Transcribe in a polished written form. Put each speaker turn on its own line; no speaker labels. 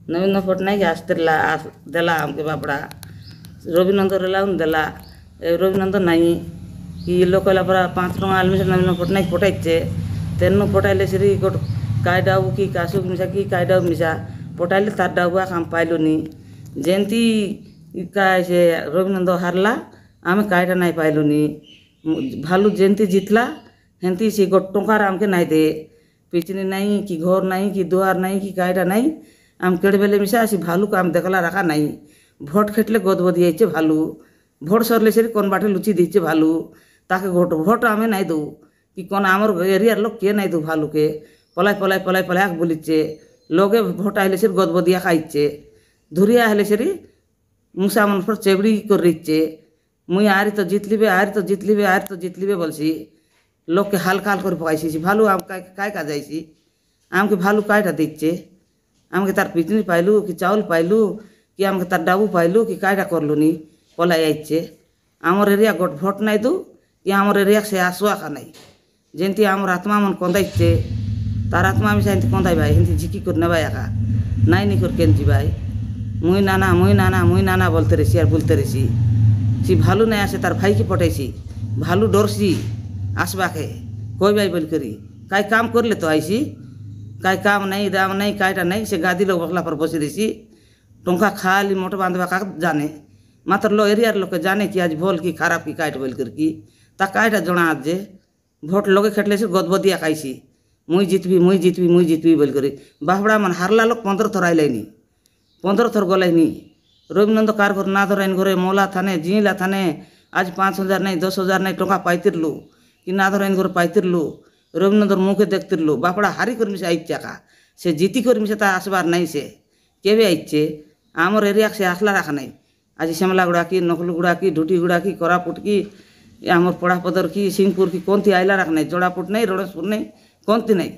नवीन पट्टनायक आसला देला आमके बापड़ा रविनंदन रहा देला रविनंदन नहीं कि लोक पूरा 5 टଙ୍କା आलमी से नवीन पट्टनायक पठाइचे तेन पठाइले सरी गोट काय डाबू कि कासुक मिसा कि काय डाबू मिसा पठाइले तार डाबुआ काम पाइलुनी जेंती का से रविनंदन हारला आम कायटा नहीं पाइलुनी भालू जेंती जितला हेंती से गोट टंकार आमके नहीं दे पिचनी नहीं कि घर नहीं कि दुआर नहीं कि कायटा नहीं आम केड़े बेले मिसा आसी भालू को आम देखला रखा नहीं भोट खेटले गदबदी आइचे भालू भोट सरले से कौन बाटे लुची दीचे भालू ताके भोट आमे नहीं दो कि कौन आमर एरियार लोग के नहीं दो भालू के पलाई पलाई पलाई पलाई बोलीचे लोगे भोट आइले से गदबदिया खाइचे धुरिया हेले से मुसा मन पर चेबड़ी कर रहीचे मुई आरी तो जितलिबे आरी तो जितलिबे आरी तो जितलिबे बोलसी लोग के हाल काल कर पकाइसी भालू आम काय का जाइसी आम के भालू कायटा दीचे आमके तार पिचनी पाइलू कि चाउल पाइलू कि आमके तार डाबू पाइलू कि कायटा करलुनी पलाई आइचे आमर एरिया गोट भोट नहीं दू कि आमर एरिया से आसुआ का नहीं जेंती आमर आत्मा मन कंदाइचे तार आत्मा मिसा हिंती कंदाई भाई हिंती झिकी कर नेबाई आका नहीं कर केंची भाई मुई नाना मुई नाना मुई नाना बोलते रही और बोलते रही सी भालू नहीं आसे तार भाई की पटाइसी भालू डरसी आसबा के कोई भाई बोल करी काय काम कर ले तो आईसी काय काम नहीं दाम नहीं कायटा नहीं से गादी लोग बखला पर बसी रही टंका खाली मोटे बांधवा का जाने मात्र लो एरिया लोग के जाने कि आज भोल की खराब की कायट बोल कर की ता कायटा जना आज जे भोट लोगे खेटले से गदबदिया खाइसी मुई जितबी मुई जितबी मुई जितबी बोल करी बाहबड़ा मन हारला लोग 15 थर आइलानी 15 थर गलाइनी रविनंद कार घर ना धराइन घरे मोला थाने जिला थाने आज 5,000 नहीं 10,000 नहीं टंका पाइतिरलु कि ना धराइन घर पाइतिरलु रविनंदर मुखे देखतिरलु बापड़ा हारी कर मिसे आइचा का से जीती कर मिसे ता आसबार नहीं से केवे आइचे आमर एरिया से आसला रखा नहीं आज श्यामलागुड़ा की नखलुगुड़ा की ढुटीगुड़ा की कोरापुट की आमर पड़ापदर की सिंहपुर की कौन थी आइला रख नहीं जोड़ापुट नहीं रड़सपुर नहीं कौन थी नहीं